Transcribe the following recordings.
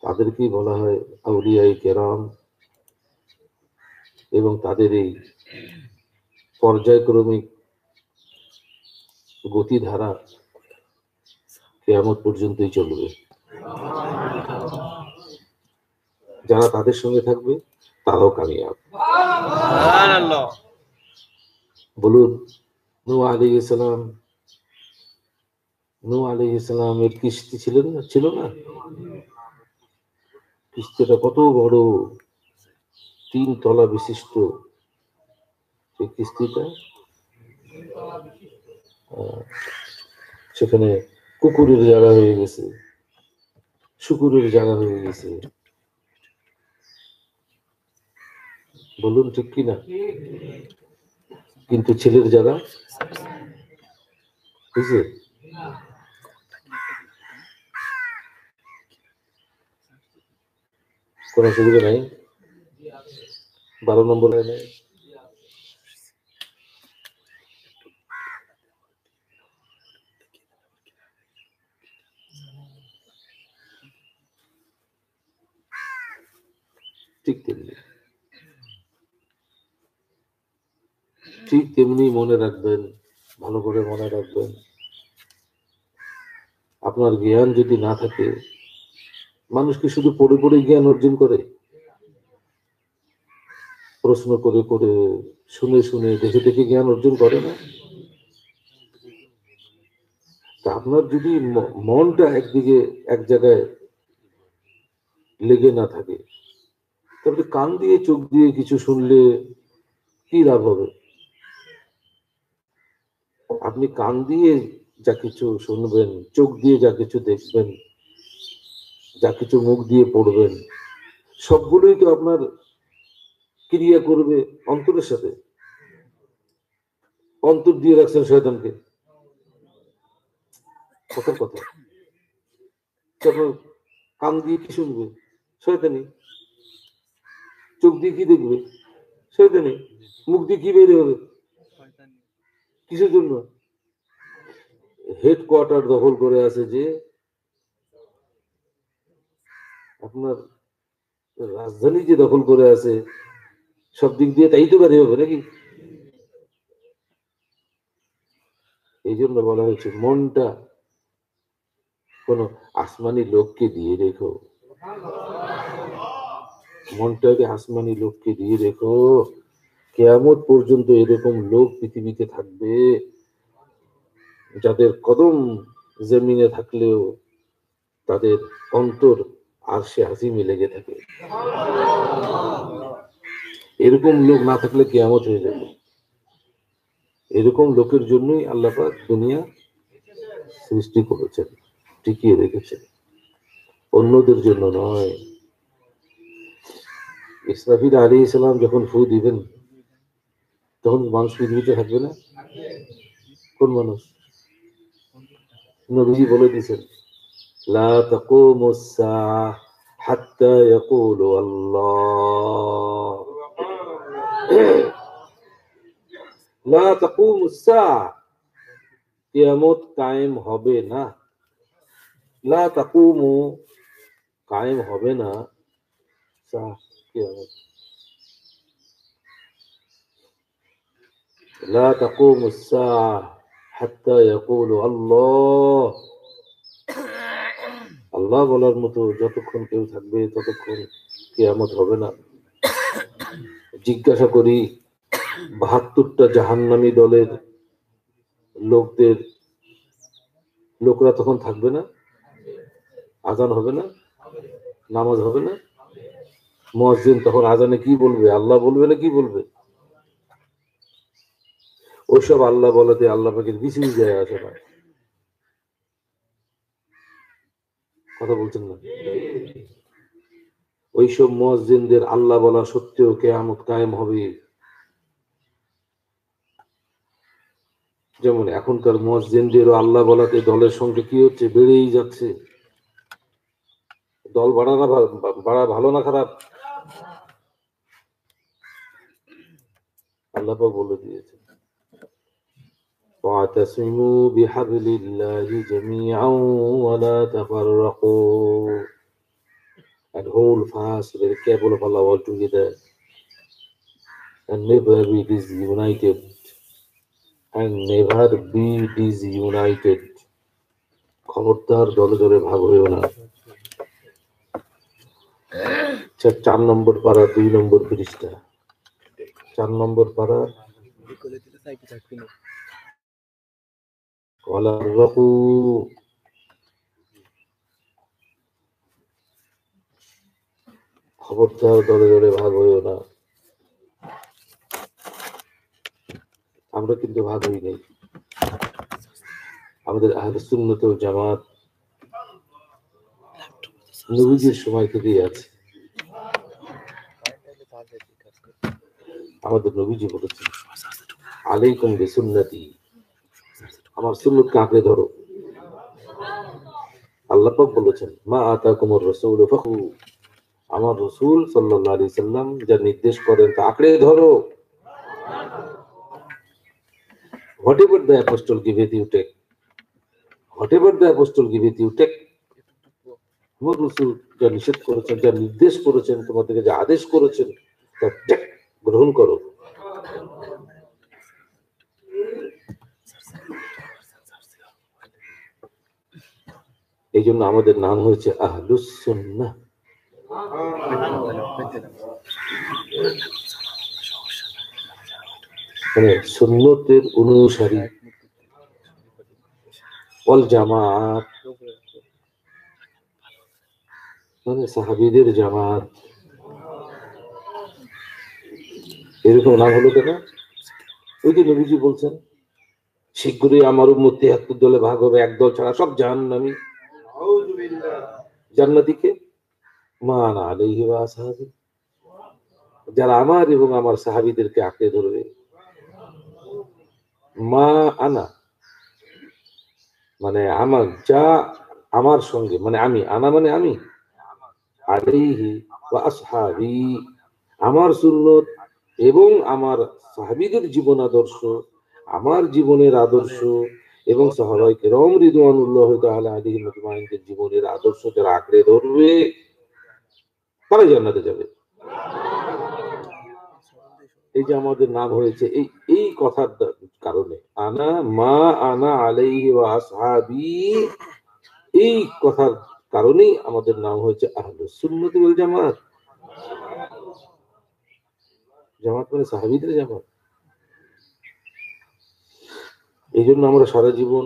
তাদেরকেই বলা হয় আউলিয়ায়ে কেরাম। এবং তাদের এই পর্যায়ক্রমিক গতিধারা কিয়ামত পর্যন্তই চলবে। যারা তাদের সঙ্গে থাকবে তারাও কামিয়াব। বলুন, নূহ আলাইহিস সালামের কিস্তি ছিল না? কিস্তিটা কত বড়, 3 তলা বিশিষ্ট সেই কিস্তিটা। সেখানে কুকুরের জায়গা হয়ে গেছে, শুকুরের জায়গা হয়ে গেছে। বলুন ঠিক কিনা? কিন্তু ছেলের জায়গা বুঝছে, কোন অসুবিধা নাই। 12 নম্বরে নেই। ঠিক তেমনি মনে রাখবেন, ভালো করে মনে রাখবেন, আপনার জ্ঞান যদি না থাকে, মানুষ কি শুধু পড়ে পড়ে জ্ঞান অর্জন করে? প্রশ্ন করে করে, শুনে শুনে, দেখে দেখে জ্ঞান অর্জন করে না? তা আপনার যদি মনটা একদিকে এক জায়গায় লেগে না থাকে, তাহলে কান দিয়ে চোখ দিয়ে কিছু শুনলে কি লাভ হবে? আপনি কান দিয়ে যা কিছু শুনবেন, চোখ দিয়ে যা কিছু দেখবেন, যা কিছু মুখ দিয়ে পড়বেন, সবগুলোই তো আপনার ক্রিয়া করবে অন্তরের সাথে। অন্তর দিয়ে রাখছেন শয়তানকে, কথার কথা। তারপর কান দিয়ে কি শুনবে? শয়তানি। চোখ দিয়ে কি দেখবে? শয়তানি। মুখ দিয়ে কি বের হবে? কিসের জন্য? হেডকোয়ার্টার দখল করে আছে যে আপনার রাজধানী যে দখল করে আছে, সব দিক দিয়ে তাই তো বের হবে নাকি? এই জন্য বলা হয়েছে মনটা কোন আসমানি লোককে দিয়ে রেখো, মনটাকে আসমানি লোককে দিয়ে রেখো। কিয়ামত পর্যন্ত এরকম লোক পৃথিবীতে থাকবে যাদের কদম জমিনে থাকলেও তাদের অন্তর আরশে আজিমে লেগে থাকে। এরকম লোক না থাকলে কিয়ামত হয়ে যাবে। এরকম লোকের জন্যই আল্লাহ পাক দুনিয়া সৃষ্টি করেছেন, টিকিয়ে রেখেছেন, অন্যদের জন্য নয়। ইসরাফিল আলাইহিস সালাম যখন ফু দিবেন, তখন মানুষ পৃথিবীতে থাকবে না? কোন মানুষ? নবীজি বলে দিয়েছেন, লা তাকুমুস সাআহ হাত্তা ইয়াকুলু আল্লাহ। লা তাকুমুস সাআহ, কিয়ামত কায়েম হবে না। লা তাকুমু, কায়েম হবে না, সাআহ, কিয়ামত। লা তাকুমুস সাআহ হাত্তা ইয়াকুলু আল্লাহ। আল্লাহ বলার মতো যতক্ষণ কেউ থাকবে ততক্ষণ কিয়ামত হবে না। জিজ্ঞাসা করি, 72টা জাহান্নামী দলের লোকরা তখন থাকবে না? আজান হবে না? নামাজ হবে না? মুয়াজ্জিন তখন আজানে কি বলবে? আল্লাহ বলবে না কি বলবে? ওইসব আল্লাহ বলাতে আল্লাহ পাকের কিছুই যায় আসে না। কথা বলছেন না? ওইসব মুয়াজ্জিনদের আল্লাহ বলা সত্ত্বেও কিয়ামত কায়েম হবে। যেমন এখনকার মুয়াজ্জিনদেরও আল্লাহ বলাতে দলের সংখ্যা কি হচ্ছে? বেড়েই যাচ্ছে। দল বাড়া ভালো না খারাপ? আল্লাহ পাক বলে দিয়েছে, واعتصموا بحبل الله جميعا ولا تفرقوا। and hold fast, very careful of Allah all together, and never be disunited, and never be disunited. খবরদার দলে দলে ভাগ হইও না। 4 নম্বর পারা 2 নম্বর পৃষ্ঠা, 4 নম্বর পারা খবরদার দলে দলে ভাগ হইও না। আমরা কিন্তু ভাগ হই নাই। আমাদের আহলে সুন্নাত ওয়াল জামাত নবীজির সময় থেকেই আছে। আমাদের নবীজি বলেছেন, আলাইকুম বিসুন্নতি, আমার সুন্নতকে আঁকড়ে ধরো। আল্লাহ পাক বলেছেন, মা আতাকুমুর রাসূলু ফাখু, আমার রাসূল সাল্লাল্লাহু আলাইহি সাল্লাম যা নির্দেশ করেন তা আঁকড়ে ধরো। Whatever the apostle giveth you take, whatever the apostle giveth you take. আমার রাসূল যা নিষেধ করেছেন, যা নির্দেশ করেছেন, তোমাদেরকে যা আদেশ করেছেন তা টেক, গ্রহণ করো। এই জন্য আমাদের নাম হয়েছে আহলুস সুন্নাহ। মানে সুন্নতের অনুসারী, ওয়াল জামাত মানে সাহাবীদের জামাত। এরকম নাম হলো কেন? ওই যে নবীজি বলছেন, শীঘ্রই আমার উম্মত ৭৩ দলে ভাগ হবে, এক দল ছাড়া সব জাহান্নামী। জান্নাতীকে মা আনা আলাইহি ওয়া আসহাবি, যারা আমার এবং আমার সাহাবীদেরকে আঁকড়ে ধরবে। মা আনা মানে আমার, যা আমার সঙ্গে, মানে আমি, আনা মানে আমি, আলাইহি ওয়া আসহাবি আমার সুন্নত এবং আমার সাহাবীদের জীবন আদর্শ, আমার জীবনের আদর্শ এবং সাহাবায়ে কেরাম রিদওয়ানুল্লাহি তাআলা আলাইহিম আজমাইনদের জীবনের আদর্শ যারা আঁকড়ে ধরবে তারা জান্নাতে যাবে। এই যে আমাদের নাম হয়েছে এই কথার কারণে, আনা মা আনা আলাইহি ওয়া আসহাবি, এই কথার কারণেই আমাদের নাম হয়েছে আহলুস সুন্নাত ওয়াল জামাত। জামাত মানে সাহাবীদের জামাত। এই জন্য আমরা সারা জীবন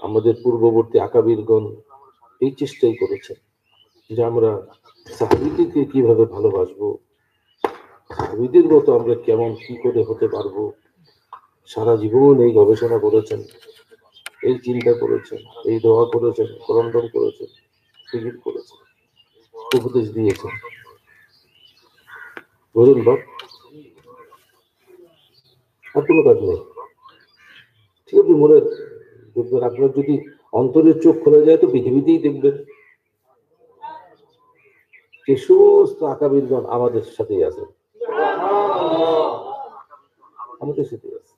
আমাদের পূর্ববর্তী আকাবিরগণ এই চেষ্টাই করেছেন যে আমরা সাহাবীদেরকে কিভাবে ভালোবাসবো, সাহাবীদের মতো আমরা কেমন কি করে হতে পারবো। সারা জীবন এই গবেষণা করেছেন, এই চিন্তা করেছেন, এই দোয়া করেছেন, করন্দন করেছেন, ফিকির করেছেন, উপদেশ দিয়েছেন। বুঝুন বাপ, আর কোনো কাজ নেই। ঠিক আছে, মনে দেখবেন, আপনার যদি অন্তরের চোখ খোলা যায় তো পৃথিবীতেই দেখবেন যে সমস্ত আকাবিরগণ আমাদের সাথেই আছে, আমাদের সাথে আছে।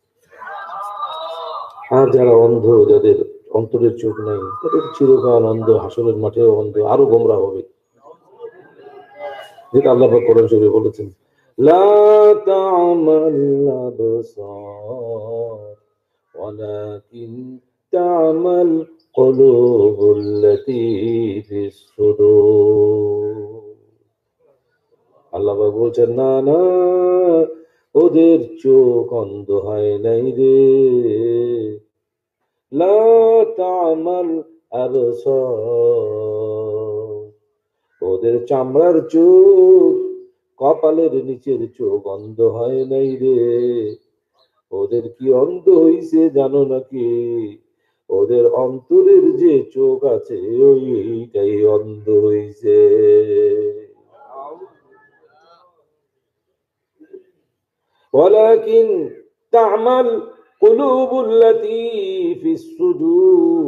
আর যারা অন্ধ, যাদের অন্তরের চোখ নাই, তাদের চিরকাল অন্ধ, হাসরের মাঠেও অন্ধ, আরো গোমরা হবে। যেটা আল্লাহ পাক কোরআন শরীফে বলেছেন, লা তা'মাল আবসার ওয়ালাকিন তা'মাল কুলুবুল্লাতী ফিস সুদূর। আল্লাহ পাক বলছেন, না না, ওদের চোখ অন্ধ হয় নাই রে। লা তা'মাল আবসার, ওদের চামড়ার চোখ, কপালের নিচের চোখ অন্ধ হয় নাই রে। ওদের কি অন্ধ হইছে জানো নাকি? ওদের অন্তরের যে চোখ আছে ওইটাই অন্ধ হইছে। ওয়ালাকিন তা'মাল কুলুবুল্লাতী ফিস সুদূর,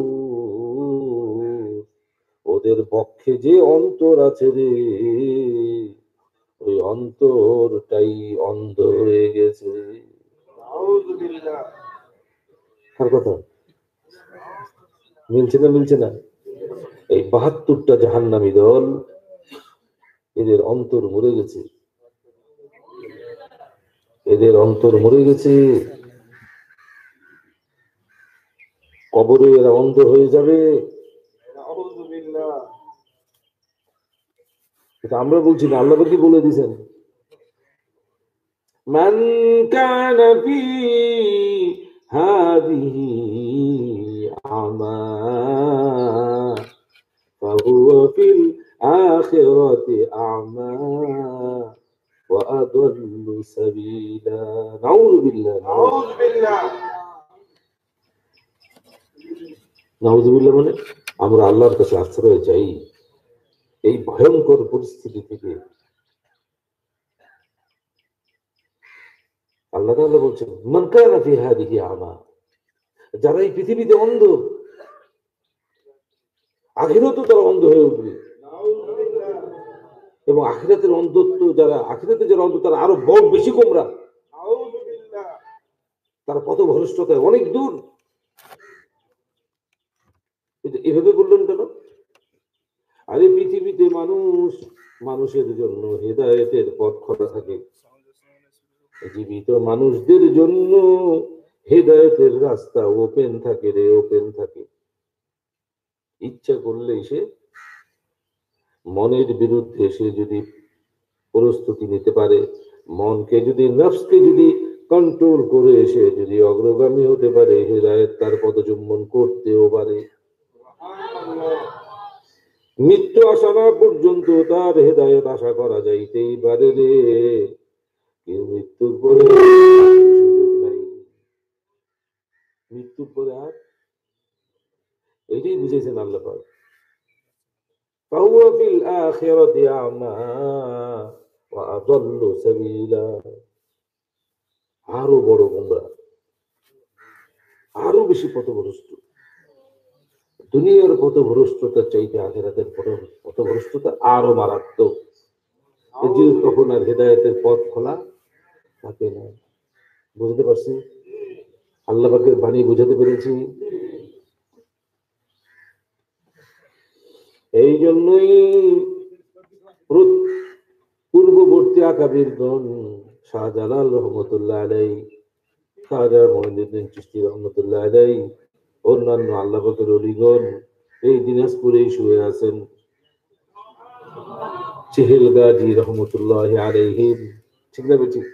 ওদের পক্ষে যে অন্তর আছে রে, ওই অন্তরটাই অন্ধ হয়ে গেছে। কার কথা মিলছে না? মিলছে না? এই ৭২টা জাহান্নামী দল এদের অন্তর মরে গেছে, এদের অন্তর মরে গেছে। কবরে এরা অন্ধ হয়ে যাবে। এটা আমরা বলছি না, আল্লাহ কি বলে দিয়েছেন, মান কানা ফি হাদিহি আমা ফাহুয়া ফিল আখিরাতি আমা ওয়া আদাল্লু সাবিলা। নাউযু বিল্লাহ, নাউযু বিল্লাহ, নাউযু বিল্লাহ। মানে আমরা আল্লাহর কাছে আশ্রয় চাই এই ভয়ঙ্কর পরিস্থিতি থেকে। আল্লাহ তাআলা বলছেন মান কানা ফি হাদিহি আমা, যারা এই পৃথিবীতে অন্ধ, আখিরাতেও তারা অন্ধ হয়ে উঠবে। এবং আখিরাতের অন্ধত্ব যারা, আখিরাতে যারা অন্ধ তারা আরো বড় বেশি গোমরা, তারা কত ভ্রষ্টতায় অনেক দূর। এভাবে বললেন কেন? আরে পৃথিবীতে মানুষ, মানুষের জন্য হেদায়েতের পথ খোলা থাকে, জীবিত মানুষদের জন্য হেদায়েতের রাস্তা ওপেন থাকে রে, ওপেন থাকে। ইচ্ছা করলে সে মনের বিরুদ্ধে সে যদি প্রস্তুতি নিতে পারে, মনকে যদি, নফসকে যদি কন্ট্রোল করে সে যদি অগ্রগামী হতে পারে, হেদায়েত তার পদচুম্বন করতেও পারে। মৃত্যু আসা না পর্যন্ত তার হেদায়েত আশা করা যাইতেই পারে রে। কিন্তু মৃত্যুর পরে সুযোগ নাই, মৃত্যুর পরে আর, এটাই বুঝেছেন আল্লাহ পাক। ফাহুয়া ফিল আখিরাতি আমা ওয়া আদাল্লু সাবিলা। আরো বড় গোমরা, আরো বেশি পথভ্রষ্ট। দুনিয়ার পথভ্রষ্টতার চাইতে আখিরাতের পথভ্রষ্টতা আরো মারাত্মক। তখন আর হেদায়েতের পথ খোলা থাকে না। বুঝতে পারছি? আল্লাহ পাকের বাণী বুঝাতে পেরেছি? এই জন্যই পূর্ববর্তী আকাবিরগণ, শাহজালাল রহমতুল্লাহ আলাই, খাজা মঈনুদ্দিন চিশতি রহমতুল্লাহ আলাই, অন্যান্য আল্লাহ পাকের ওলিগণ এই দিনাজপুরেই শুয়ে আছেন। চেহেল গাজী রহমতুল্লাহ আলাইহিম, ঠিক না বেঠিক?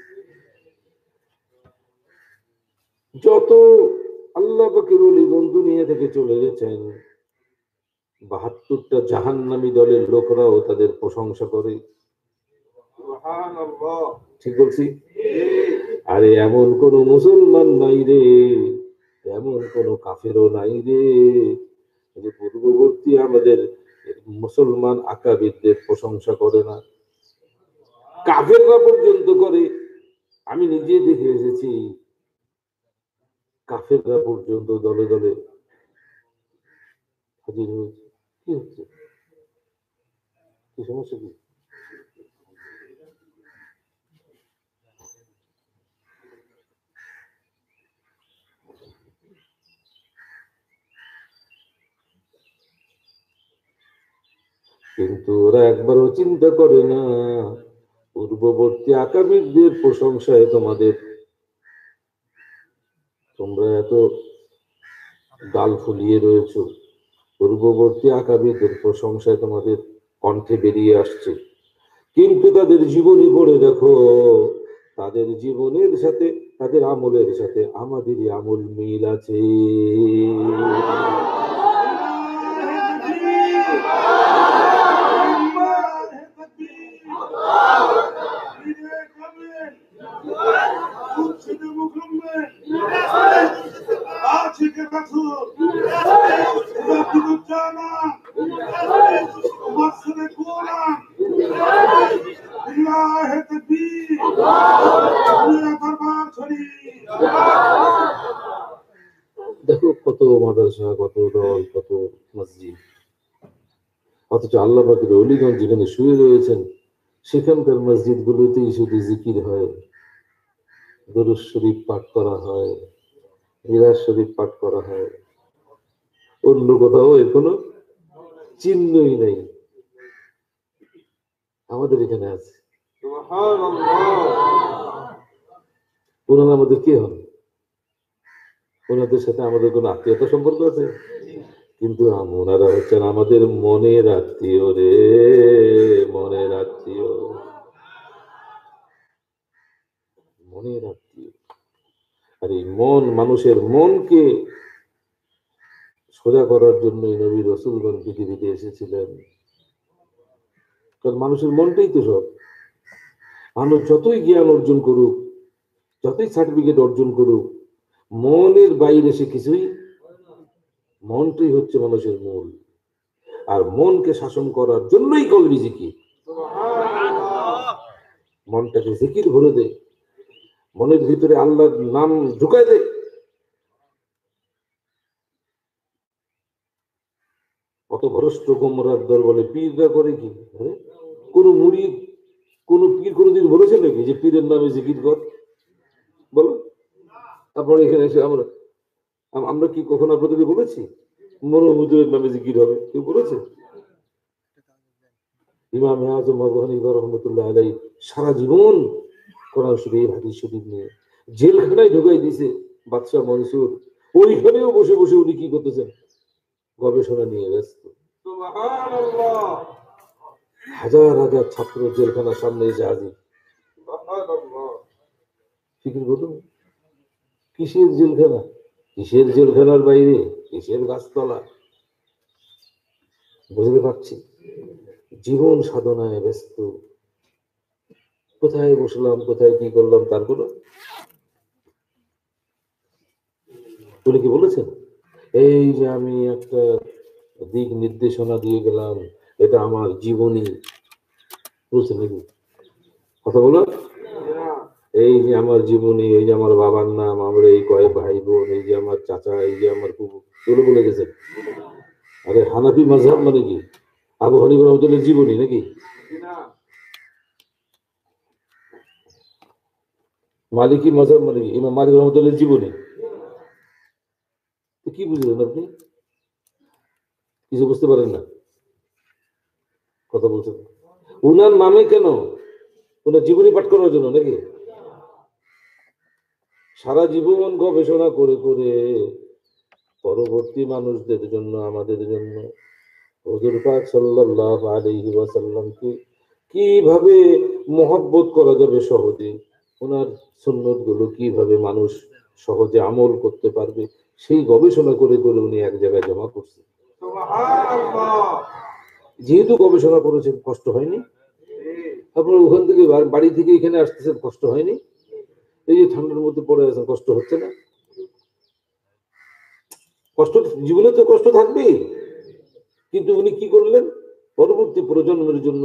যত আল্লাহ পাকের ওলিগণ দুনিয়া থেকে চলে গেছেন, ৭২টা জাহান্নামী দলের লোকরাও তাদের প্রশংসা করে। ঠিক বলছি? আরে এমন কোন মুসলমান নাই রে, এমন কোন কাফেরও নাই রে যে পূর্ববর্তী আমাদের মুসলমান আকাবিরদের প্রশংসা করে না। কাফেররা পর্যন্ত করে। আমি নিজে দেখে এসেছি, কাফেররা পর্যন্ত দলে দলে হাজির হয়েছে। কি হচ্ছে? কি সমস্যা কি? কিন্তু ওরা একবারও চিন্তা করে না পূর্ববর্তী আকাবিরদের প্রশংসায় তোমাদের, তোমরা এত গাল ফুলিয়ে রয়েছো, পূর্ববর্তী আকাবিরদের প্রশংসায় তোমাদের কণ্ঠে বেরিয়ে আসছে, কিন্তু তাদের জীবনী পড়ে দেখো, তাদের জীবনের সাথে, তাদের আমলের সাথে আমাদেরই আমল মিল আছে। দেখো কত মাদ্রাসা, কত দল, কত মসজিদ, অথচ আল্লাহ পাকের ওলিগণ যেখানে শুয়ে রয়েছেন সেখানকার মসজিদ গুলোতেই শুধু জিকির হয়, দরুদ শরীফ পাঠ করা হয়, মিরাজ শরীফ পাঠ করা হয়, অন্য কোথাও এর কোনো চিহ্নই নাই। আমাদের এখানে আছে। ওনারা আমাদের কে হন? ওনাদের সাথে আমাদের কোনো আত্মীয়তা সম্পর্ক আছে? কিন্তু ওনারা হচ্ছেন আমাদের মনের আত্মীয় রে, মনের আত্মীয়, মনের আত্মীয়। আর এই মন, মানুষের মনকে সোজা করার জন্য নবী রাসূলগণ পৃথিবীতে এসেছিলেন। কারণ মানুষের মনটাই তো সব। মানুষ যতই জ্ঞান অর্জন করুক, যতই সার্টিফিকেট অর্জন করুক, মনের বাইরে সে কিছুই, মনটাই হচ্ছে মানুষের মূল। আর মনকে শাসন করার জন্যই কলবি জিকির। মনটাকে জিকির ভরে দে, মনের ভিতরে আল্লাহর নাম ঢুকায় দে। কত ভরষ্ট গোমরার দল বলে পীররা করে কি? কোন মুরিদ, কোন পীর কোনদিন বলেছে নাকি যে পীরের নামে জিকির কর? বলো। আপনার এখানে এসে আমরা কি কখনো আপনাদেরকে বলেছি মনোহুজুরের নামে জিকির হবে? কেউ বলেছে? ইমাম আযম আবু হানিফা রাহমাতুল্লাহ আলাইহি সারা জীবন কোরআন শরীফ, হাদিস শরীফ নিয়ে জেলখানায় ঢুকাই দিয়েছে বাদশাহ মনসুর। ওইখানেও বসে বসে উনি কি করতেছেন? গবেষণা নিয়ে ব্যস্ত। হাজার হাজার ছাত্র জেলখানার সামনে এসে হাজির। ফিকির করুন, কিসের জেলখানা, কিসের জেলখানার বাইরে, কিসের গাছতলা, বুঝতে পারছি। জীবন সাধনায় ব্যস্ত। কোথায় বসলাম, কোথায় কি করলাম তার কোনো উনি কি বলেছেন? এই যে আমি একটা দিক নির্দেশনা দিয়ে গেলাম, এটা আমার জীবনী, বলছেন নাকি? কথা বলো। এই যে আমার জীবনী, এই যে আমার বাবার নাম, আমরা এই কয়েক ভাই বোন, এই যে আমার চাচা, এই যে আমার কুকুর, এগুলো বলে গেছেন। আরে হানাফি মাযহাব মানে কি? আবু হানিফা রাহমাতুল্লাহর জীবনী নাকি? মালিকি মাযহাব মানে কি? ইমাম মালিক রাহমাতুল্লাহর জীবনী। তো কি বুঝলেন আপনি? কিছু বুঝতে পারেন না, কথা বলছেন। উনার নামে কেন? ওনার জীবনী পাঠ করার জন্য নাকি? সারা জীবন গবেষণা করে করে পরবর্তী মানুষদের জন্য, আমাদের জন্য হুজুর পাক সাল্লাল্লাহু আলাইহি ওয়াসাল্লামকে কিভাবে মহব্বত করা যাবে সহজে, ওনার সুন্নত গুলো কিভাবে মানুষ সহজে আমল করতে পারবে, সেই গবেষণা করে করে উনি এক জায়গায় জমা করছেন। যেহেতু গবেষণা করেছেন, কষ্ট হয়নি? আপনার ওখান থেকে বাড়ি থেকে এখানে আসতেছেন, কষ্ট হয়নি? এই যে ঠান্ডার মধ্যে পড়ে আছেন, কষ্ট হচ্ছে না? কষ্ট জীবনে তো কষ্ট থাকবেই, কিন্তু উনি কি করলেন? পরবর্তী প্রজন্মের জন্য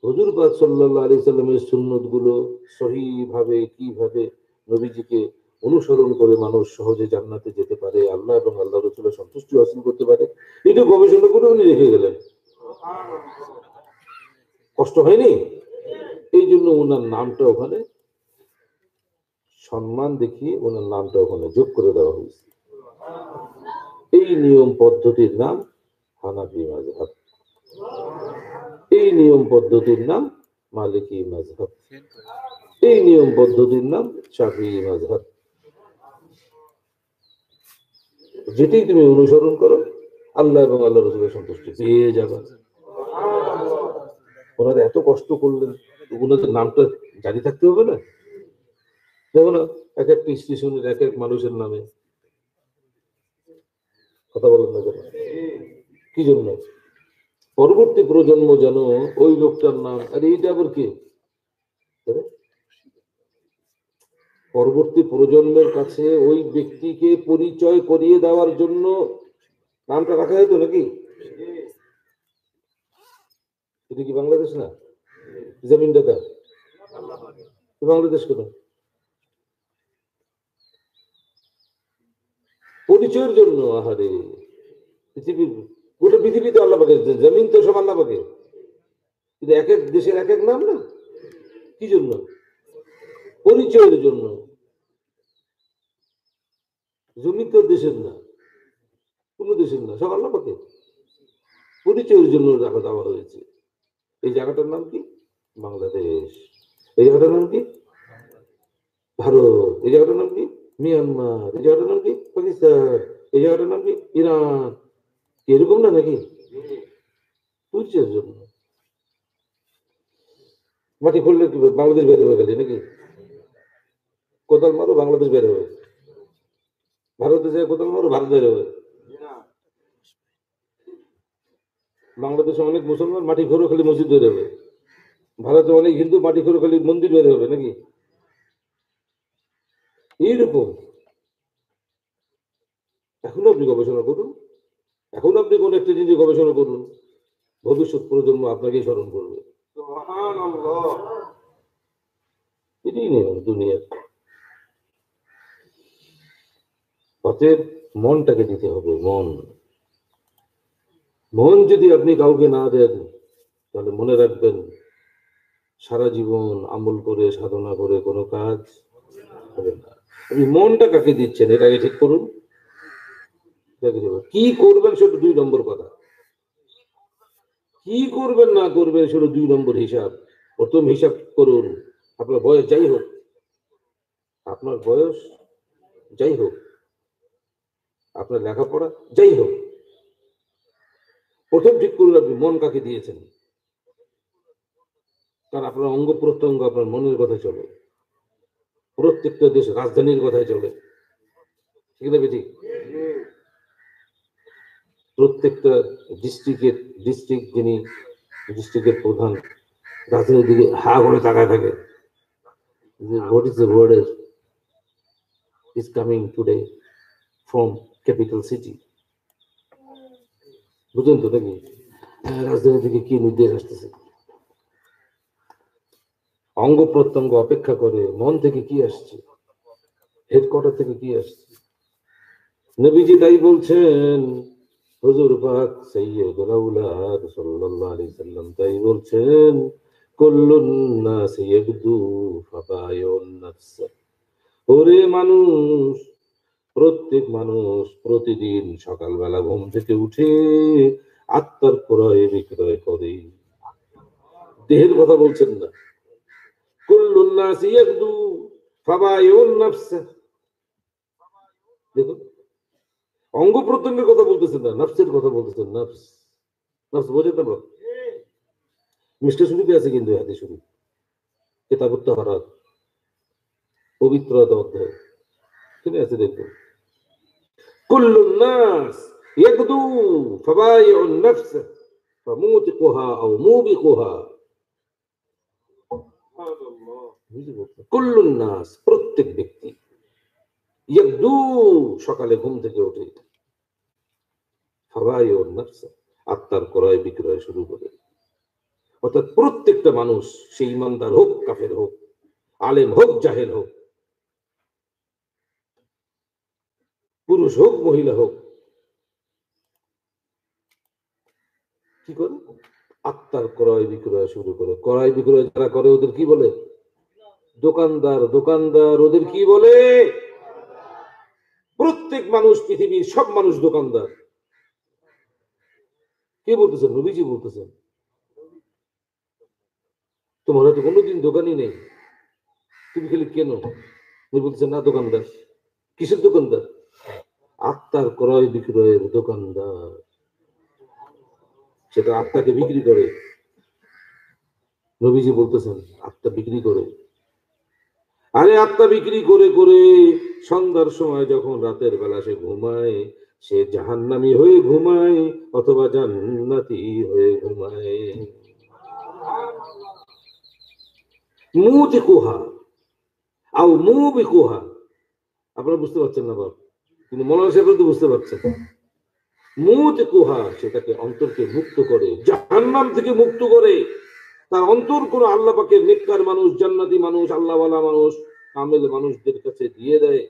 হুজুর পাক সাল্লাল্লাহু আলাইহি সাল্লামের সুন্নত গুলো সহিভাবে কিভাবে নবীজিকে অনুসরণ করে মানুষ সহজে জান্নাতে যেতে পারে, আল্লাহ এবং আল্লাহ রাসূলের সন্তুষ্টি হাসিল করতে পারে, এটা গবেষণা করে উনি রেখে গেলেন। কষ্ট হয়নি? এই জন্য ওনার নামটা ওখানে সম্মান দেখিয়ে ওনার নামটা ওখানে যোগ করে দেওয়া হয়েছে। এই নিয়ম পদ্ধতির নাম হানাফি মাযহাব, এই নিয়ম পদ্ধতির নাম মালিকি মাযহাব, এই নিয়ম পদ্ধতির নাম শাফিঈ মাযহাব। যেটাই তুমি অনুসরণ করো, আল্লাহ এবং আল্লাহ রাসূলের সন্তুষ্টি পেয়ে যাবে। ওনারা এত কষ্ট করলেন, ওনাদের নামটা জারি থাকতে হবে না? দেখো না, এক একটা স্টেশনের এক এক মানুষের নামে, কথা বলেন না কেন? কি জন্য? পরবর্তী প্রজন্ম যেন ওই লোকটার নাম, আরে এইটা আবার কে, পরবর্তী প্রজন্মের কাছে ওই ব্যক্তিকে পরিচয় করিয়ে দেওয়ার জন্য নামটা রাখা হতো নাকি? এটা কি বাংলাদেশ না? জমিনটা কার? বাংলাদেশ কেন? পরিচয়ের জন্য। আহারে, পৃথিবীর গোটা পৃথিবীতে আল্লাহ পাকে, জমিন তো সব আল্লাহ পাকে, কিন্তু এক এক দেশের এক এক নাম না। কি জন্য? পরিচয়ের জন্য। জমি তো দেশের না, কোন দেশের না, সব আল্লাহ পাকে, পরিচয়ের জন্য রাখা দেওয়া হয়েছে। এই জায়গাটার নাম কি? বাংলাদেশ। এই জায়গাটার নাম কি? ভারত। এই জায়গাটার নাম কি? মিয়ানমার। এই জায়গাটার নাম কি? পাকিস্তান। এই জায়গাটার নাম কি? ইরান। এরকম না নাকি? বুঝছেন জন্য মাটি খুললে কি বাংলাদেশ বের হয়ে গেলে নাকি? কোদাল মারো বাংলাদেশ বের হবে, ভারতে যায় কোদাল মারো ভারত বের হবে। বাংলাদেশে অনেক মুসলমান মাটি খোরো খালি মসজিদ বের হবে, ভারতে অনেক হিন্দু মাটি খোরো খালি মন্দির বের হবে নাকি? এইরকম। এখন আপনি গবেষণা করুন, এখন আপনি কোন একটা জিনিস গবেষণা করুন, ভবিষ্যৎ প্রজন্ম আপনাকেই স্মরণ করবে। এটাই নিয়ম দুনিয়ার। অতএব মনটাকে দিতে হবে। মন যদি আপনি কাউকে না দেন তাহলে মনে রাখবেন সারা জীবন আমল করে সাধনা করে কোনো কাজ হবে না। আপনি মনটা কাকে দিচ্ছেন এটাকে ঠিক করুন। কি করবেন সেটা 2 নম্বর কথা, কি করবেন না করবেন সেটা 2 নম্বর হিসাব। প্রথম হিসাব করুন আপনার বয়স যাই হোক, আপনার বয়স যাই হোক, আপনার লেখাপড়া যাই হোক, প্রথম ঠিক করুন আপনি মন কাকে দিয়েছেন। কারণ আপনার অঙ্গ প্রত্যঙ্গ আপনার মনের কথা চলে, প্রত্যেকটা দেশ রাজধানীর কথাই চলে, ঠিক না ঠিক? প্রত্যেকটা ডিস্ট্রিক্টের প্রধান রাজধানীর দিকে হা করে তাকায় থাকে, what is the word is coming today from capital city. বুঝলেন তো নাকি? রাজধানী থেকে কি নির্দেশ আসতেছে, অঙ্গ প্রত্যঙ্গ অপেক্ষা করে মন থেকে কি আসছে, হেডকোয়ার্টার থেকে কি আসছে। নবীজি তাই বলছেন, হুজুর পাক সাইয়্যিদুল আওলাদ সাল্লাল্লাহু আলাইহি সাল্লাম তাই বলছেন, কুল্লুন নাস ইয়াগদু ফাবায়ুন নাফস। ওরে মানুষ, প্রত্যেক মানুষ প্রতিদিন সকালবেলা ঘুম থেকে উঠে আত্মার ক্রয় বিক্রয় করে। দেহের কথা বলছেন না। কুল্লুন নাস ইয়াগদু ফাবায়ুন নাফস। দেখুন, অঙ্গ প্রত্যঙ্গের কথা বলতেছেন না, নফসের কথা বলতেছেন। নফস, নফস বোঝেন না? মিষ্টি শরীফে আছে কিন্তু হাদিস শরীফ, কিতাবুত তাহারাত, পবিত্রতা অধ্যায়, ঠিক আছে? দেখবেন, কুল্লুন নাস ইয়াগদু ফাবায়ুন নাফস ফামুতিকুহা আও মুবিকুহা। কুল্লুন নাস প্রত্যেক ব্যক্তি, ইয়াগদু সকালে ঘুম থেকে ওঠে, ফাবায়ুন নাফস আত্মার ক্রয় বিক্রয় শুরু করে। অর্থাৎ প্রত্যেকটা মানুষ, সে ইমানদার হোক কাফের হোক, আলেম হোক জাহেল হোক, পুরুষ হোক মহিলা হোক, কি করে? আত্মার ক্রয় বিক্রয় শুরু করে। ক্রয় বিক্রয় যারা করে ওদের কি বলে? দোকানদার। দোকানদার ওদের কি বলে? প্রত্যেক মানুষ, পৃথিবীর সব মানুষ দোকানদার। কে বলতেছেন? নবীজি বলতেছেন। তোমার হয়তো কোনোদিন দোকানই নেই, তুমি খালি কেন? বলতেছেন না দোকানদার। কিসের দোকানদার? আত্মার ক্রয় বিক্রয়ের দোকানদার। সেটা আত্মাকে বিক্রি করে। নবীজি বলতেছেন আত্মা বিক্রি করে। আরে আত্মা বিক্রি করে করে সন্ধ্যার সময় যখন রাতের বেলা সে ঘুমায়, সে জাহান্নামী হয়ে ঘুমায় অথবা জান্নাতি হয়ে ঘুমায়। মুতিকুহা আও মুবিকুহা। আপনারা বুঝতে পারছেন না বাবা, কিন্তু মৌলানা সাহেব তো বুঝতে পারছেন। মুতিকুহা সেটাকে অন্তরকে মুক্ত করে, জাহান্নাম থেকে মুক্ত করে। তার অন্তর কোন আল্লাহ পাকের নেককার মানুষ, জান্নাতি মানুষ, আল্লাহওয়ালা মানুষ, কামেল মানুষদের কাছে দিয়ে দেয়,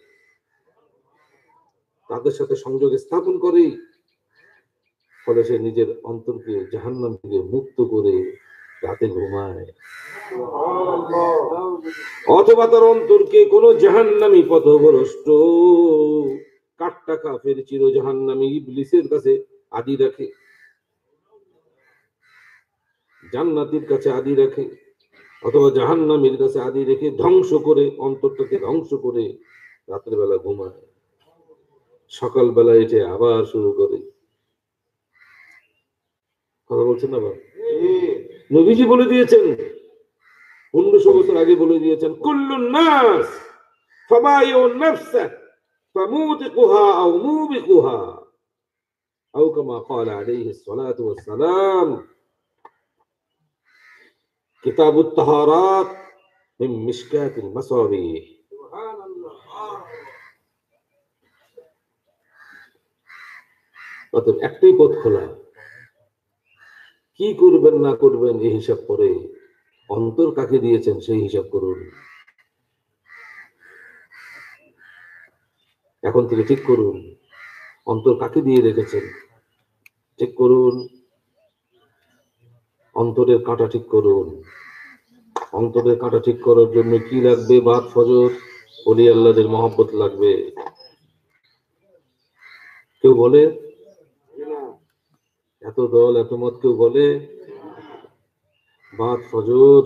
তাদের সাথে সংযোগ স্থাপন করে। ফলে সে নিজের অন্তরকে জাহান্নাম থেকে মুক্ত করে রাতে ঘুমায়। অথবা তার অন্তরকে কোন জাহান্নামী পথভ্রষ্ট কাট্টা কাফের চির জাহান্নামী ইবলিসের কাছে আদি রাখে, জান্নাতীর কাছে আদি রাখে। অথবা জাহান্নামের কাছে আদি রেখে ধ্বংস করে, অন্তরটাকে ধ্বংস করে রাতের বেলা ঘুমায়, সকালবেলা এসে আবার শুরু করে। কথা বলছেন না? নবীজি বলে দিয়েছেন, 1500 বছর আগে বলে দিয়েছেন, কুল্লুন নাস ফাবায়ুন নাফসা ফামুতিকুহা আও মুবিকুহা আও কামা ক্বালা আলাইহিস সালাতু ওয়াস সালাম। কিতাবুত তাহারাত মিন মিশকাতিল মাসাবিহ। অতএব একটাই পথ খোলা, কি করবেন না করবেন এই হিসাব করে, অন্তর কাকে দিয়েছেন সেই হিসাব করুন। এখন থেকে ঠিক করুন, অন্তর কাকে দিয়ে রেখেছেন ঠিক করুন। অন্তরের কাঁটা ঠিক করুন। অন্তরের কাঁটা ঠিক করার জন্য কি লাগবে? বাদ ফজর, ওলি আল্লাহদের মহব্বত লাগবে। কেউ বলে এত দল এত মত? কেউ বলে বাদ ফজর,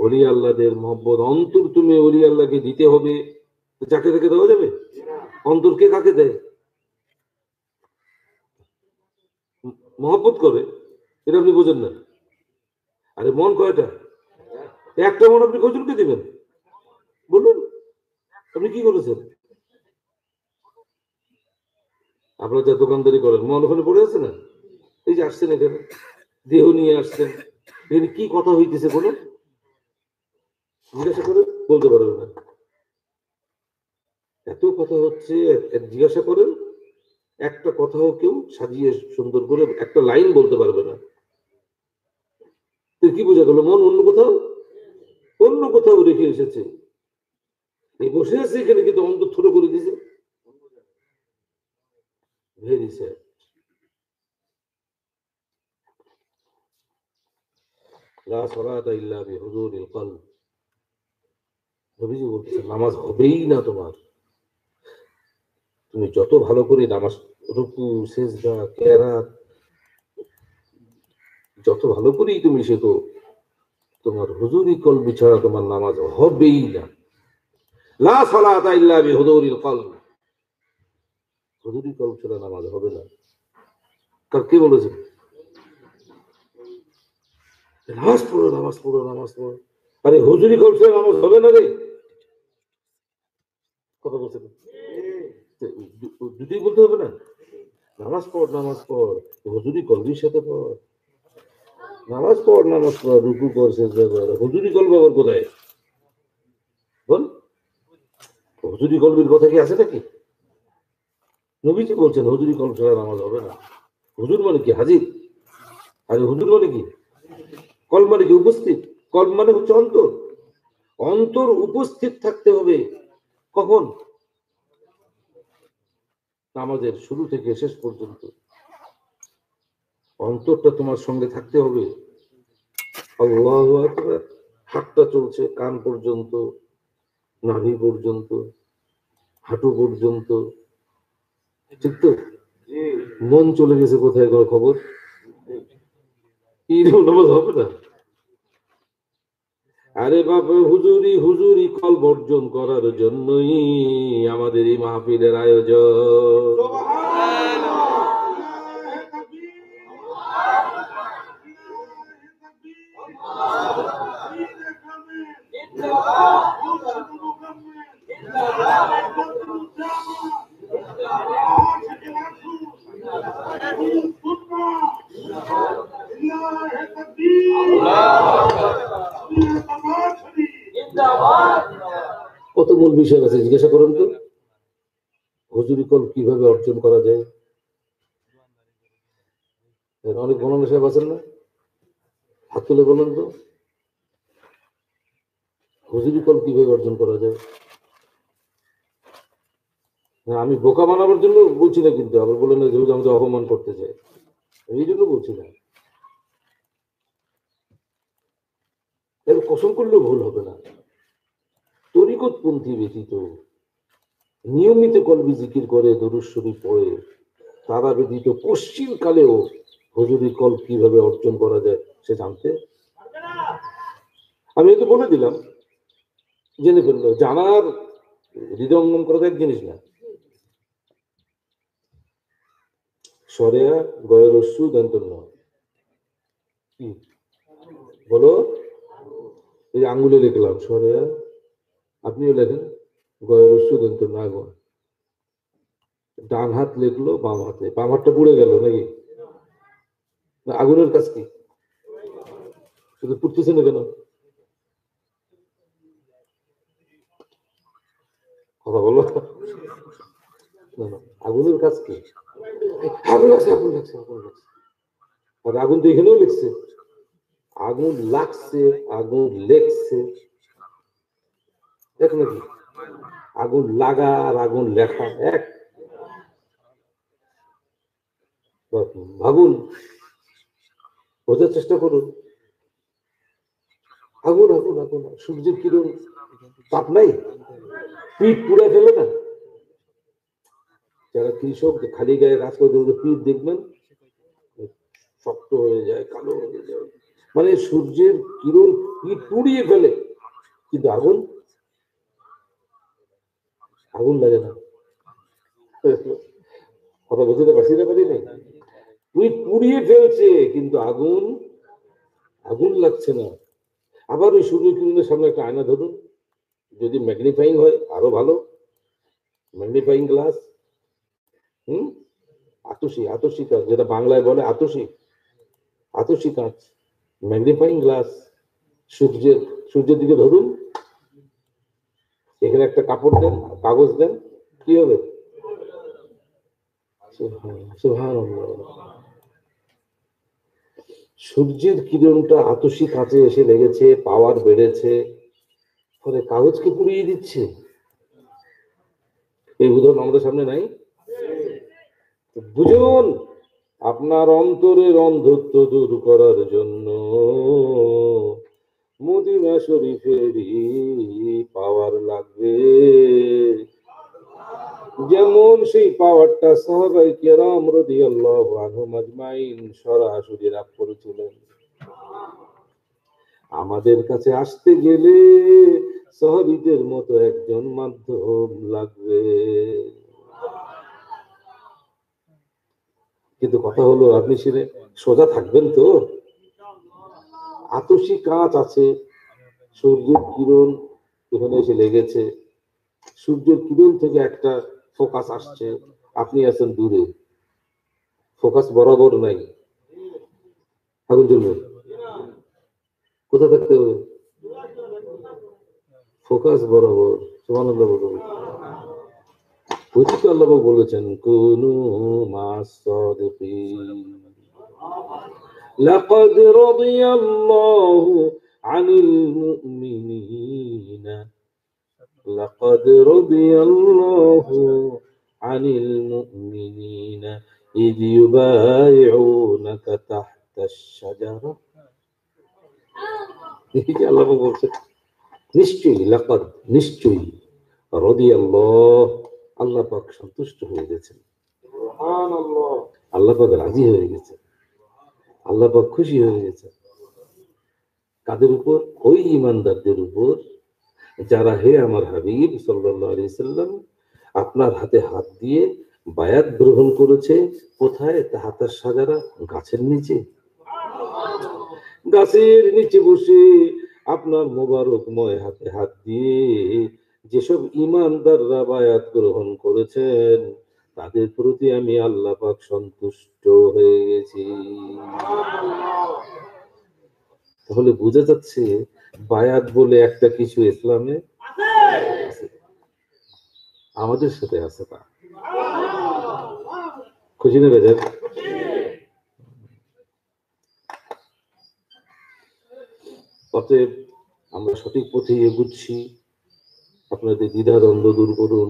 ওলি আল্লাহদের মহব্বত? অন্তর তুমি ওলি আল্লাহকে দিতে হবে, যাকে তাকে দেওয়া যাবে? অন্তরকে কাকে দেয়? মহব্বত করে, এটা আপনি বোঝেন না। আরে মন কয়টা? একটা মন আপনি কয়জনকে দিবেন বলুন? আপনি কি করেছেন? আপনারা যা দোকানদারি করেন, মন ওখানে পড়ে আছে না? এই যে আসছেন এখানে, দেহ নিয়ে আসছেন, এখানে কি কথা হইতেছে বলুন? জিজ্ঞাসা করে বলতে পারবেন না। এত কথা হচ্ছে, জিজ্ঞাসা করেন, একটা কথাও কেউ সাজিয়ে সুন্দর করে একটা লাইন বলতে পারবে না। কি বোঝা গেল? মন অন্য কোথাও রেখে এসেছে। এই বসে আছে এখানে, কিন্তু অন্তর ছোট করে দিয়েছে। Very sad. লা সালাতা ইল্লা বিহুজুরিল কলব। নবীজি বলতেছেন নামাজ হবেই না তোমার। তুমি যত ভালো করে নামাজ, রুকু, সিজদা, কিরাত যত ভালো করেই তুমি শেখো, তোমার হুজুরি কলবি ছাড়া তোমার নামাজ হবেই না। লা সালাতা ইল্লা বিহুজুরিল কলব। হুজুরি কলব ছাড়া নামাজ হবে না। কার কে বলেছেন? নামাজ পড়ো, নামাজ পড়ো, নামাজ পড়ো। আরে হুজুরি কলব ছাড়া নামাজ হবে না রে। কথা বলছেন? দুটোই বলতে হবে না? নামাজ পড়, নামাজ পড়, হুজুরি কলবির সাথে পড়। নামাজ পড়, নামাজ পড়, রুকু কর, সিজদা কর। হুজুরি কলব আবার কোথায় বল? হুজুরি কলবির কথা কি আছে নাকি? নবীজি বলছেন হুজুরি কলব ছাড়া নামাজ হবে না। হুজুর মানে কি? হাজির। আর হুজুর মানে কি? কলব মানে কি? উপস্থিত। কলব মানে হচ্ছে অন্তর। অন্তর উপস্থিত থাকতে হবে। কখন? নামাজের শুরু থেকে শেষ পর্যন্ত অন্তরটা তোমার সঙ্গে থাকতে হবে। আল্লাহু আকবার। হাতটা চলছে কান পর্যন্ত, নাভি পর্যন্ত, হাঁটু পর্যন্ত, ঠিক তো? মন চলে গেছে কোথায় কোনো খবর? এইরকম নামাজ হবে না। আরে বাবা, হুজুরি কল বর্জন করার জন্যই আমাদের এই মাহফিলের আয়োজন। কত মূল বিষয় আছে জিজ্ঞাসা করুন তো। হুজুরি কল কিভাবে অর্জন করা যায়? অনেক মৌলানা সাহেব আছেন না, হাত তুলে বলুন তো, হুজুরি কল কিভাবে অর্জন করা যায়? আমি বোকা বানাবার জন্য বলছি না, কিন্তু আবার বলেন না যে আমাকে অপমান করতে চায়, এই জন্য বলছি না। এর কসম করলেও ভুল হবে না। তরিকতপন্থী ব্যতীত নিয়মিত কলবি জিকির করে, দরুদ শরীফ পড়ে, তারা ব্যতীত পশ্চিম কালেও হুজুরি কল কিভাবে অর্জন করা যায় সে জানতে। আমি তো বলে দিলাম, জেনে ফেললো। জানার হৃদয়ঙ্গম করা তো এক জিনিস না। সরেয়া গয়রস্যু দন্তন্য কি বলো, এই আঙ্গুলে লিখলাম সরেয়া, আপনিও লেখেন গয়রস্যু দন্তন্য আগুন। ডান হাত লিখলো বাম হাতে, বাম হাতটা পুড়ে গেল নাকি? আগুনের কাজ কি? শুধু পুড়তেছে না কেন? কথা বলো না, না, আগুনের কাজ কি? আগুন লাগছে, আগুন লাগছে, আগুন লাগছে। আর আগুন তো এখানেও লিখছে, আগুন লাগছে, আগুন লেখছে, দেখ নাকি? আগুন লাগা আর আগুন লেখা এক? ভাবুন, বোঝার চেষ্টা করুন। আগুন আগুন আগুন, সূর্যের কিরণ, তাপ নাই, পিঠ পুড়ে ফেলে না? যারা কৃষক খালি গায়ে কাজ করে পিঠ দেখবেন শক্ত হয়ে যায়, কালো হয়ে যায়, মানে সূর্যের কিরণ পিঠ পুড়িয়ে ফেলে, কিন্তু আগুন, আগুন লাগে না। কথা বুঝতে পারছি না, পারি নাই? পিঠ পুড়িয়ে ফেলছে কিন্তু আগুন, আগুন লাগছে না। আবার ওই সূর্য কিরণের সামনে একটা আয়না ধরুন, যদি ম্যাগনিফাইং হয় আরো ভালো, ম্যাগনিফাইং গ্লাস, হুম, আতসী, আতসী কাঁচ, যেটা বাংলায় বলে আতসী, আতসী কাঁচ, ম্যাগনিফাইং গ্লাস, সূর্যের, সূর্যের দিকে ধরুন, এখানে একটা কাপড় দেন, কাগজ দেন, কি হবে? সুবহানাল্লাহ। সূর্যের কিরণটা আতসী কাঁচে এসে লেগেছে, পাওয়ার বেড়েছে, ফলে কাগজকে পুড়িয়ে দিচ্ছে। এই উদাহরণ আমাদের সামনে নাই? বুঝুন, আপনার অন্তরের অন্ধত্ব দূর করার জন্য মদিনা শরীফেরই পাওয়ার লাগবে। যেমন সেই পাওয়ারটা সাহাবায়ে কেরাম রাদিয়াল্লাহু আনহুম আজমাইন সরাসরি লাভ করেছিলেন। আমাদের কাছে আসতে গেলে সাহাবীদের মতো একজন মাধ্যম লাগবে। কিন্তু কথা হলো, আপনি সেরে সোজা থাকবেন তো? আতসী কাঁচ আছে, সূর্যের কিরণ এখানে এসে লেগেছে, সূর্যের কিরণ থেকে একটা ফোকাস আসছে, আপনি আছেন দূরে, ফোকাস বরাবর নাই, আগুন জ্বলবে, কোথায় থাকতে হবে? ফোকাস বরাবর। সুবহানাল্লাহ বলুন। ওইদিকে আল্লাহ বলেছেন কুনু মাস সাদিকিন। লাকাদ রাদিয়াল্লাহু আনিল মুমিনিনা, লাকাদ রাদিয়াল্লাহু আনিল মুমিনিনা ইয ইউবাইউনাকা তাহতাশ শাজারা। দেখি আল্লাহ বলছেন নিশ্চয়ই, লাকাদ নিশ্চয়ই, রাদিয়াল্লাহ আল্লাহ পাক সন্তুষ্ট হয়ে গেছেন, সুবহানাল্লাহ আল্লাহ পাক রাজি হয়ে গেছে, আল্লাহ পাক খুশি হয়ে গেছে। কাদের উপর? ওই ইমানদারদের উপর যারা, হে আমার হাবিব সাল্লাল্লাহু আলাইহি সাল্লাম, আপনার হাতে হাত দিয়ে বায়াত গ্রহণ করেছে। কোথায়? তাহাতাস সাজারা, গাছের নিচে, গাছের নিচে বসে আপনার মোবারকময় হাতে হাত দিয়ে যেসব ইমানদাররা বায়াত গ্রহণ করেছেন, তাদের প্রতি আমি আল্লাহ পাক সন্তুষ্ট হয়ে গেছি। তাহলে বোঝা যাচ্ছে বায়াত বলে একটা কিছু ইসলামে আছে, আমাদের সাথে আছে। তা খুশি না বেজার? অতএব আমরা সঠিক পথে এগুচ্ছি। আপনাদের দ্বিধা দ্বন্দ্ব দূর করুন,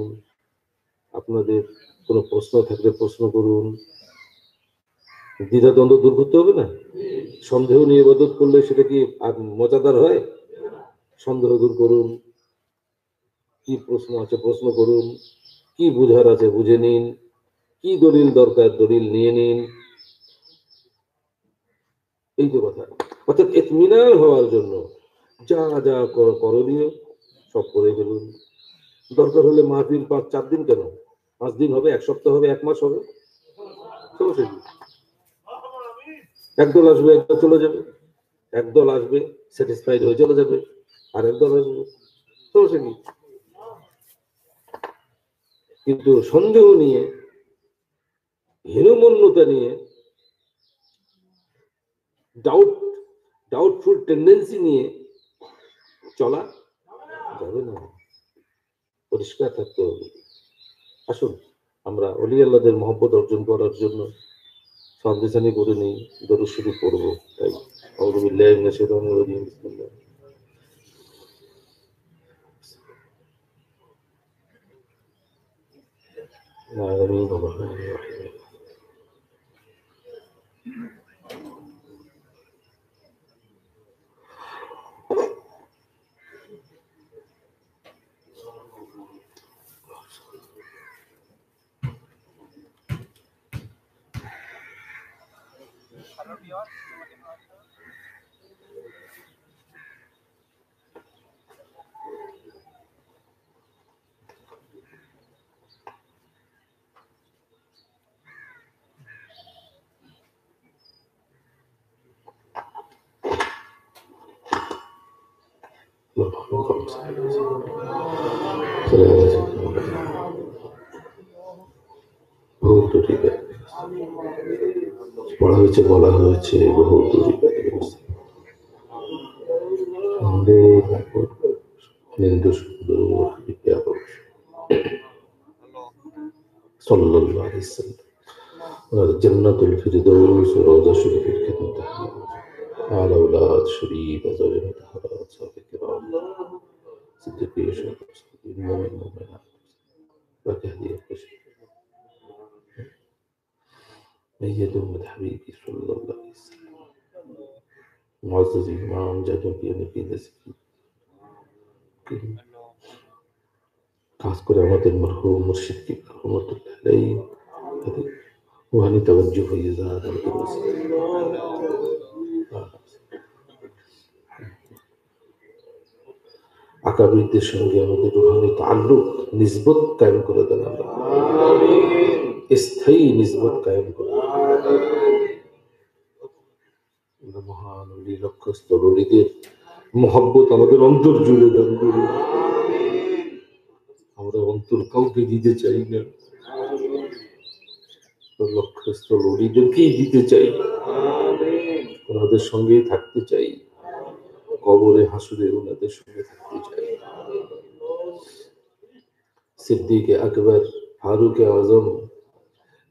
আপনাদের কোনো প্রশ্ন থাকলে প্রশ্ন করুন। দ্বিধা দ্বন্দ্ব দূর করতে হবে না? সন্দেহ নিয়ে ইবাদত করলে সেটা কি আর মজাদার হয়? সন্দেহ দূর করুন, কি প্রশ্ন আছে প্রশ্ন করুন, কি বুঝার আছে বুঝে নিন, কি দলিল দরকার দলিল নিয়ে নিন। এই যে কথা, অর্থাৎ ইতমিনান হওয়ার জন্য যা যা করণীয় সব করে ফেলুন। দরকার হলে মাহফিল 4 দিন কেন, 5 দিন হবে, 1 সপ্তাহ হবে, 1 মাস হবে, সমস্যা কি? একদল আসবে, একদল চলে যাবে, একদল আসবে স্যাটিসফাইড হয়ে চলে যাবে, আর একদল আসবে, সমস্যা কি? কিন্তু সন্দেহ নিয়ে, হীনমন্যতা নিয়ে, ডাউটফুল টেন্ডেন্সি নিয়ে চলা যাবে না, পরিষ্কার থাকতে হবে। আসুন আমরা অলি আল্লাহদের মহব্বত অর্জন করার জন্য সাবধানি করে নেই, দরুদ শরীফ পড়ব। তাই আউযু বিল্লাহি মিনাশ শাইতানির রাজিম, বিসমিল্লাহ। আমিন আমিন। বহুত ঠিক আছে, পড়া হয়েছে, বলা হয়েছে, বহুত নিন্দু সুন্দর সাল্লাল্লাহু আলাইহি ওয়াসাল্লাম জান্নাতুল ফিরদাউস রওজা শরীফের খেদমতে আলা আওলাদ শরীফ আযালিম তাহারা সাহাবায়ে কিরাম সিদ্দিকীন মুমিন মুমিনাত وكهدي القشر أيد أمة حبيبي صلى الله عليه وسلم معزز الإمام جاد في نبي نسبي খাস করে আমাদের মরহুম মুর্শিদ কি রহমাতুল্লাহ আলাইহি রুহানি তাওয়াজ্জুহ হয়ে যায় আমাদের ওসিলায়। আকাবিরদের সঙ্গে আমাদের রুহানি তাআল্লুক নিসবত কায়েম করে দেন আল্লাহ, স্থায়ী নিসবত কায়েম করে দেন। মহান ওলি লক্ষ্যস্থল ওলিদের মহব্বত আমাদের অন্তর জুড়ে দান করুন। আমরা অন্তর কাউকে দিতে চাই না, লক্ষ্যস্থল ওলিদেরকেই দিতে চাই, ওনাদের সঙ্গেই থাকতে চাই, কবরে হাসুরে ওনাদের সঙ্গে থাকতে চাই। সিদ্দিকে আকবর, ফারুকে আজম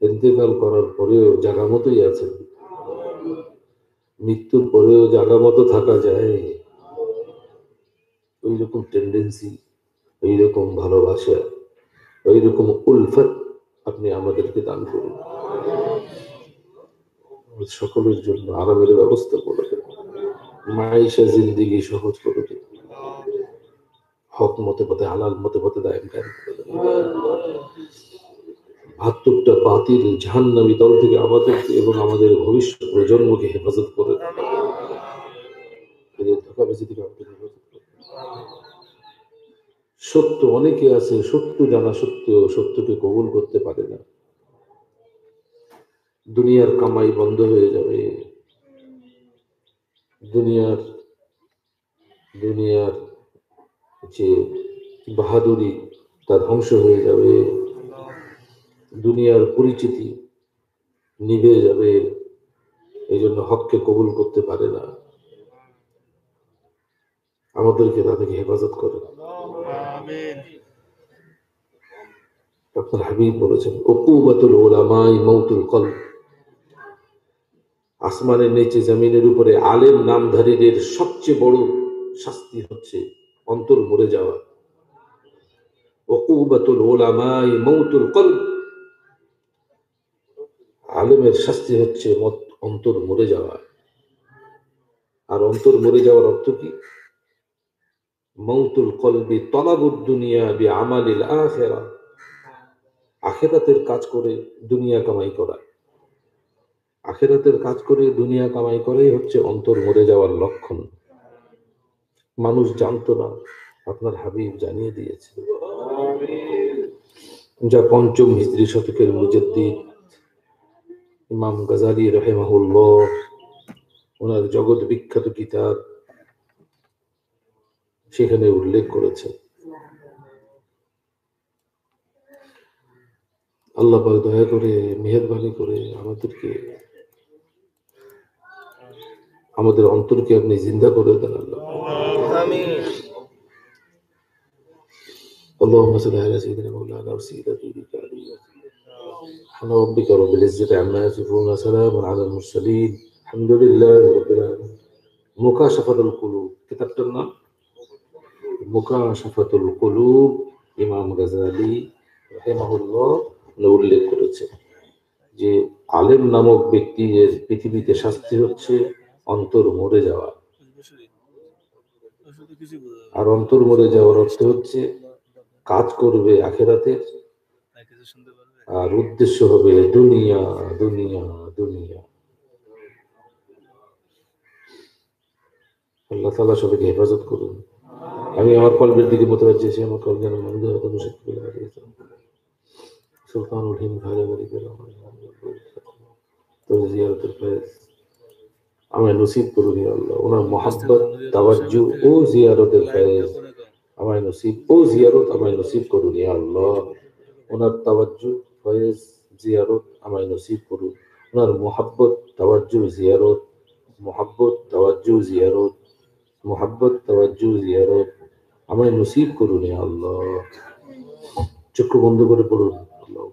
ইন্তেকাল করার পরেও জাগা মতোই আছেন, মৃত্যুর পরেও জাগা মতো থাকা যায়, ওই রকম টেন্ডেন্সি, ওই রকম ভালোবাসা, ওই রকম উলফত আপনি আমাদেরকে দান করুন। সকলের জন্য আরামের ব্যবস্থা করে দেন, মাইশা জিন্দিগি সহজ করে দেন, হক মতে পথে হালাল মতে পথে দায়েম কায়েম করে দেন। ৭২টা বাতিল জাহান্নামী দল থেকে আমাদের এবং আমাদের ভবিষ্যৎ প্রজন্মকে হেফাজত করে দেন, ধোঁকাবাজি থেকে আমাদের হেফাজত করে দেন। সত্য অনেকে আছে, সত্য জানা সত্ত্বেও সত্যকে কবুল করতে পারে না। দুনিয়ার কামাই বন্ধ হয়ে যাবে, দুনিয়ার যে বাহাদুরি তা ধ্বংস হয়ে যাবে, দুনিয়ার পরিচিতি নিভে যাবে, এই জন্য হককে কবুল করতে পারে না। আমাদেরকে তাদেরকে হেফাজত করে। আপনার হাবিব বলেছেন উকুবাতুল উলামাই মাউতুল কলব, আসমানের নিচে জমিনের উপরে আলেম নামধারীদের সবচেয়ে বড় শাস্তি হচ্ছে অন্তর মরে যাওয়া। উকুবাতুল উলামাই মাউতুল কলব, আলেমের শাস্তি হচ্ছে অন্তর মরে যাওয়া। আর অন্তর মরে যাওয়ার অর্থ কি? মাউতুল কলবি তলাবুদ দুনিয়া বিআমালিল আখিরা, আখিরাতের কাজ করে দুনিয়া কামাই করা। আখিরাতের কাজ করে দুনিয়া কামাই করাই হচ্ছে অন্তর মরে যাওয়ার লক্ষণ। মানুষ জানতো না, আপনার হাবিব জানিয়ে দিয়েছে। যা পঞ্চম হিজরি শতকের মুজাদ্দিদ ইমাম গাজালি রাহিমাহুল্লাহ ওনার জগৎ বিখ্যাত কিতাব সেখানে উল্লেখ করেছে। আল্লাহ পাক দয়া করে মেহেরবানি করে আমাদের অন্তরকে আপনি জিন্দা করে দেন আল্লাহ। اللهم صل على سيدنا مولانا وسيدنا نبيك علي سبحان ربك رب العزة عما يصفون وسلام على المرسلين الحمد لله رب العالمين। মুকাশাফাতুল কুলুব কিতাবটার নাম মুকাশাফাতুল কুলুব, ইমাম গাজালি রাহিমাহুল্লাহ উল্লেখ করেছে যে আলেম নামক ব্যক্তির পৃথিবীতে শাস্তি হচ্ছে অন্তর মরে যাওয়া, আর অন্তর মরে যাওয়ার অর্থ হচ্ছে কাজ করবে আখেরাতের, আর উদ্দেশ্য হবে দুনিয়া দুনিয়া দুনিয়া। আল্লাহ তাআলা সবাইকে হেফাজত করুন। আমি আমার কলবের দিকে মোতাবেজ্জ আছি, আমার কলব যেন মন্দ হতে মুশরিক করে হারিয়েছে। সুলতানুল হিন্দ ভাইরা বাড়িতে তো জিয়ারতের ফয়েজ আমায় নসিব করুন ইয়া আল্লাহ। ওনার মোহাব্বত তাওয়াজ্জু ও জিয়ারতের ফয়েজ আমায় নসিব ও জিয়ারত আমায় নসিব করুন ইয়া আল্লাহ। ওনার তাওয়াজ্জু ফয়েজ জিয়ারত আমায় নসিব করুন। ওনার মোহাব্বত তাওয়াজ্জু জিয়ারত, মোহাব্বত তাওয়াজ্জু জিয়ারত, মোহাব্বত তাওয়াজ্জু জিয়ারত আমায় নসিব করুন ইয়া আল্লাহ। চক্ষু বন্ধ করে পড়ুন। আল্লাহ